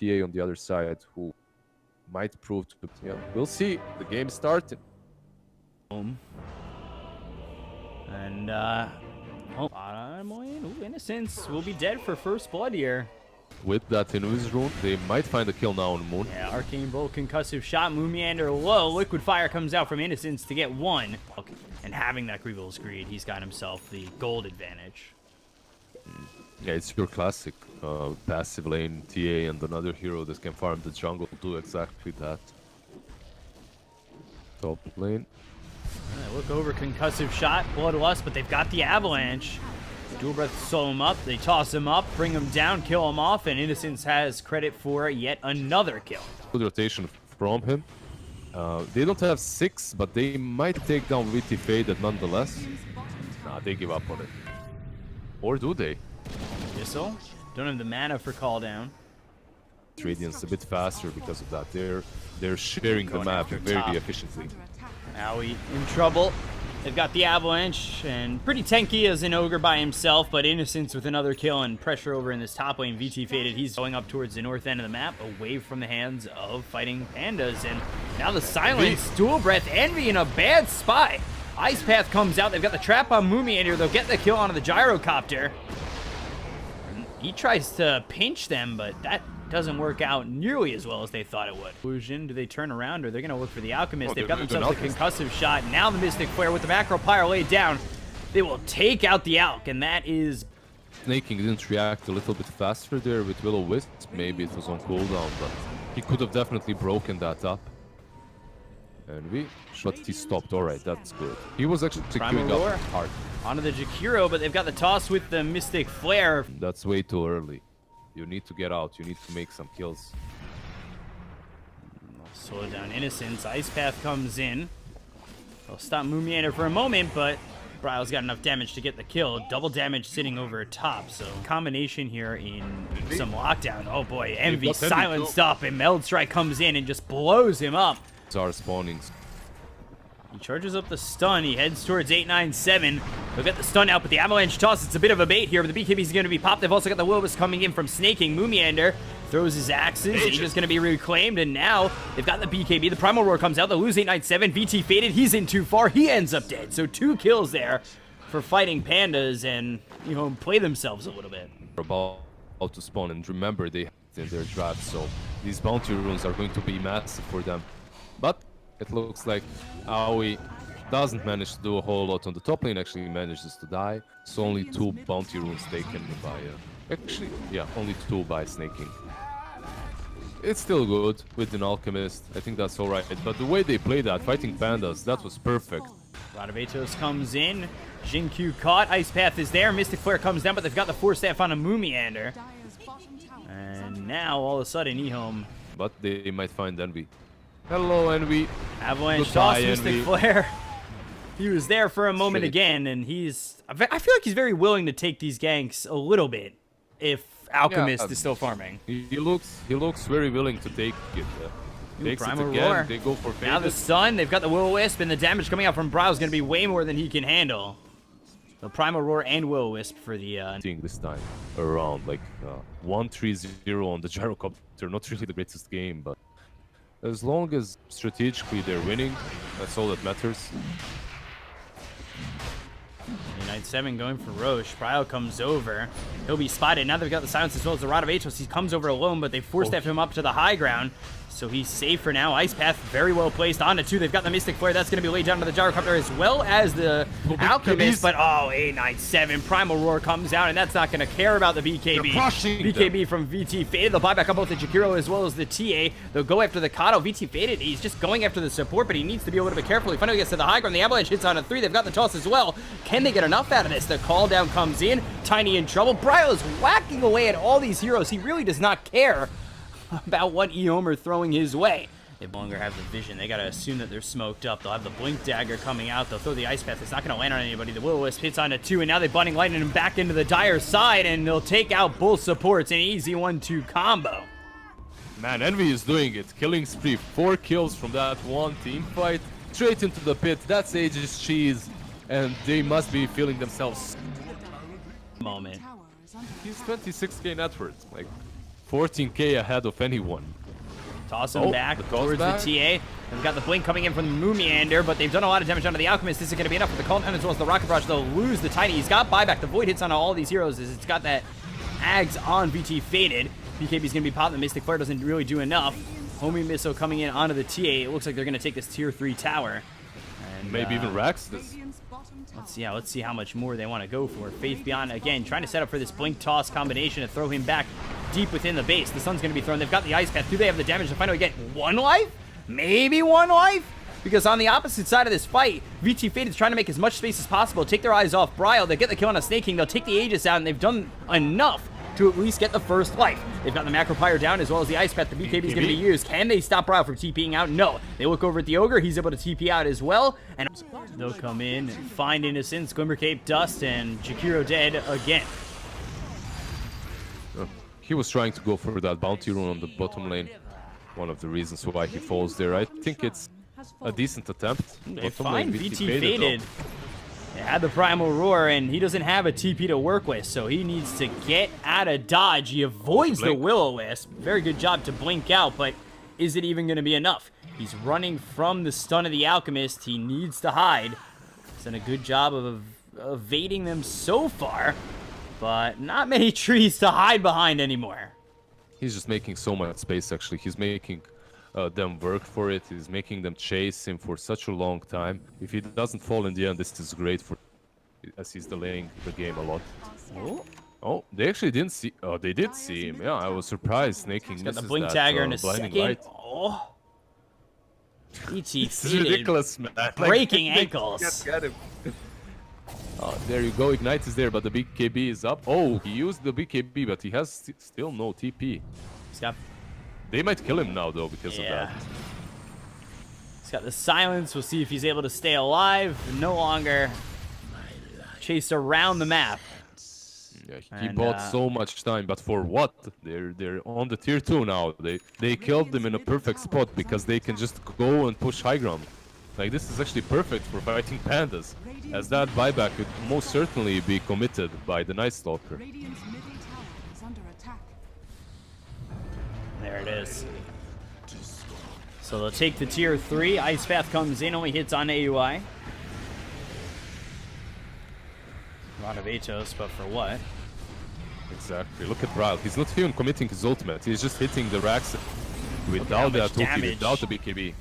TA on the other side who might prove to... Yeah, we'll see. The game started. And, Innocence will be dead for first blood here. With that Inui's rune, they might find a kill now on Moon. Yeah, Arcane Bolt, concussive shot, Moonmeander low. Liquid Fire comes out from Innocence to get one. And having that Grievous Greed, he's got himself the gold advantage. Yeah, it's your classic passive lane TA, and another hero that can farm the jungle do exactly that. Top lane. They look over, concussive shot, Bloodlust, but they've got the Avalanche. Dual Breath sew him up, they toss him up, bring him down, kill him off, and Innocence has credit for yet another kill. Good rotation from him. They don't have 6, but they might take down VT Faded nonetheless. Nah, they give up on it. Or do they? Missile. Don't have the mana for call down. Radiant's a bit faster because of that. They're sharing the map very efficiently. Now in trouble. They've got the Avalanche, and pretty tanky as an Ogre by himself, but Innocence with another kill and pressure over in this top lane. VT Faded, he's going up towards the north end of the map, away from the hands of fighting Pandas. And now the Silence, Dual Breath, Envy in a bad spot. Ice Path comes out, they've got the trap on Moonmeander, they'll get the kill onto the Gyrocopter. He tries to pinch them, but that doesn't work out nearly as well as they thought it would. Illusion, do they turn around, or they're going to look for the Alchemist? They've got themselves the concussive shot. Now the Mystic Flare with the Macro Pyre laid down. They will take out the Alch, and that is... Snaking didn't react a little bit faster there with Will-O-Wisp. Maybe it was on cooldown, but he could have definitely broken that up. But he stopped. Alright, that's good. He was actually queuing up hard. Onto the Jakiro, but they've got the toss with the Mystic Flare. That's way too early. You need to get out. You need to make some kills. Slow down Innocence. Ice Path comes in. They'll stop Moonmeander for a moment, but Bryle's got enough damage to get the kill. Double damage sitting over top, so combination here in some lockdown. Oh boy, Envy silenced up, and Meld Strike comes in and just blows him up. Our spawnings. He charges up the stun. He heads towards 897. They'll get the stun out, but the Avalanche toss, it's a bit of a bait here, but the BKB is going to be popped. They've also got the Will-O-Wisp coming in from snaking. Moonmeander throws his axes. He's just going to be reclaimed, and now they've got the BKB. The Primal Roar comes out. They'll lose 897. VT Faded. He's in too far. He ends up dead. So 2 kills there for fighting Pandas, and, you know, play themselves a little bit. About to spawn, and remember, they in their draft, so these bounty runes are going to be massive for them. But it looks like Aoi doesn't manage to do a whole lot on the top lane, actually manages to die. So only 2 bounty runes taken by... actually, yeah, only 2 by snaking. It's still good with an Alchemist, I think that's alright. But the way they played that, fighting Pandas, that was perfect. Radavetos comes in, Jinkyu caught, Ice Path is there, Mystic Flare comes down, but they've got the Force Staff on a Moonmeander. And now, all of a sudden, EHOME. But they might find Envy. Hello, Envy. Avalanche toss, Mystic Flare. He was there for a moment again, and he's... I feel like he's very willing to take these ganks a little bit, if Alchemist is still farming. He looks very willing to take it. Takes it again, Roar. They go for Faded. Now the stun, they've got the Will-O-Wisp, and the damage coming out from Brow is going to be way more than he can handle. The Primal Roar and Will-O-Wisp for the... This time around, like 1-3-0 on the Gyrocopter. Not really the greatest game, but... As long as strategically they're winning, that's all that matters. 897 going for Roche. Bryo comes over. He'll be spotted. Now they've got the silence as well as the Rod of Atos. He comes over alone, but they force-step him up to the high ground. So he's safe for now. Ice Path very well placed onto 2. They've got the Mystic Flare. That's going to be laid down to the Gyrocopter as well as the Alchemist. But, oh, 897. Primal Roar comes out, and that's not going to care about the BKB. BKB from VT Faded. They'll buy back up both the Jakiro as well as the TA. They'll go after the Kato. VT Faded, he's just going after the support, but he needs to be a little bit careful. He finally gets to the high ground. The Avalanche hits on a 3. They've got the toss as well. Can they get enough out of this? The call down comes in. Tiny in trouble. Bryo is whacking away at all these heroes. He really does not care about what EHOME are throwing his way. They no longer have the vision. They gotta assume that they're smoked up. They'll have the Blink Dagger coming out. They'll throw the Ice Path. It's not gonna land on anybody. The Will-O-Wisp hits onto 2, and now they're Blinding Lightning him back into the Dire side, and they'll take out both supports. An easy 1-2 combo. Man, Envy is doing it. Killing spree. 4 kills from that one team fight. Straight into the pit. That's Aegis Cheese, and they must be feeling themselves. Moment. He's 26k net worth. Like, 14k ahead of anyone. Toss him back the toss towards back. the TA. They've got the blink coming in from the Moomiander, but they've done a lot of damage onto the Alchemist. This is going to be enough for the Cult, and as well as the Rocket Barrage. They'll lose the Tiny. He's got buyback. The Void hits on all these heroes as it's got that Ags on VT Faded. BKB's going to be popping. The Mystic Flare doesn't really do enough. Homing Missile coming in onto the TA. It looks like they're going to take this tier 3 tower. And, Maybe even Rax this. let's see how much more they want to go for. Faith Beyond, again, trying to set up for this Blink Toss combination to throw him back deep within the base. The Sun's going to be thrown. They've got the Ice Path. Do they have the damage to finally get 1 life? Maybe 1 life? Because on the opposite side of this fight, VT Fate is trying to make as much space as possible, take their eyes off Bryle. They get the kill on a Snake King. They'll take the Aegis out, and they've done enough to at least get the first life. They've got the Macro Pyre down as well as the Ice Path. The BKB is going to be used. Can they stop Bryle from TPing out? No. They look over at the Ogre. He's able to TP out as well. And they'll come in and find Innocence, Glimmer Cape, Dust, and Jakiro dead again. He was trying to go for that bounty rune on the bottom lane. One of the reasons why he falls there. I think it's a decent attempt. They Bottom find lane, VT Faded. They had the Primal Roar, and he doesn't have a TP to work with, so he needs to get out of dodge. He avoids the Will-O-Wisp. Very good job to blink out, but is it even going to be enough? He's running from the stun of the Alchemist. He needs to hide. He's done a good job of evading them so far, but not many trees to hide behind anymore. He's just making so much space, actually. He's making them work for it. He's making them chase him for such a long time. If he doesn't fall in the end, this is great for, as he's delaying the game a lot. Oh, they actually didn't see. Oh, they did see him. Yeah, I was surprised. Snake King Got the misses Blink that, Dagger in a blinding second. light. Oh. This is ridiculous, man. Like, Breaking they ankles. can't get him. Oh, there you go. Ignite is there, but the BKB is up. Oh, he used the BKB, but he has still no TP. He's got, They might kill him now, though, because of that. He's got the silence. We'll see if he's able to stay alive. No longer chase around the map. Yeah, he And, bought so much time, but for what? They're on the tier 2 now. They killed them in a perfect spot because they can just go and push high ground. Like, this is actually perfect for fighting Pandas, as that buyback could most certainly be committed by the Night Stalker. There it is. So they'll take the tier 3. Ice Path comes in, only hits on AUI. Rod of Atos, but for what? Exactly. Look at Bryle. He's not even committing his ultimate. He's just hitting the racks without that ulti, without the BKB.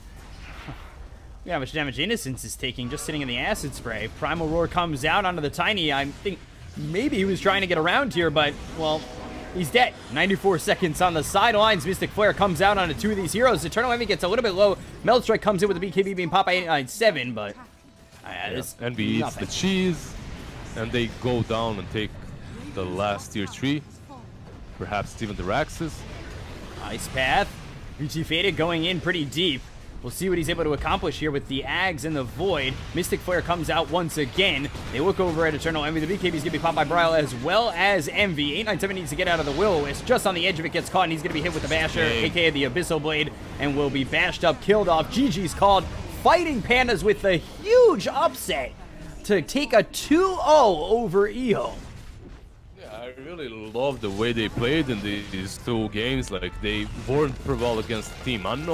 Look how much damage Innocence is taking just sitting in the Acid Spray. Primal Roar comes out onto the Tiny. I think maybe he was trying to get around here, but, well, he's dead. 94 seconds on the sidelines. Mystic Flare comes out onto 2 of these heroes. Eternal Envy gets a little bit low. Meld Strike comes in with the BKB being popped by 897, but... this Envy eats the cheese, and they go down and take the last tier 3. Perhaps even the Raxes. Ice Path. VT Faded going in pretty deep. We'll see what he's able to accomplish here with the Ags and the Void. Mystic Flare comes out once again. They look over at Eternal Envy. The BKB is going to be popped by Bryle as well as Envy. 897 needs to get out of the Will-O-Wisp. Just on the edge of it, gets caught, and he's going to be hit with the Basher, aka the Abyssal Blade, and will be bashed up, killed off. GG's called. Fighting Pandas with a huge upset to take a 2-0 over EHOME. I really love the way they played in these 2 games. Like, they weren't prevailed against Team Unknown.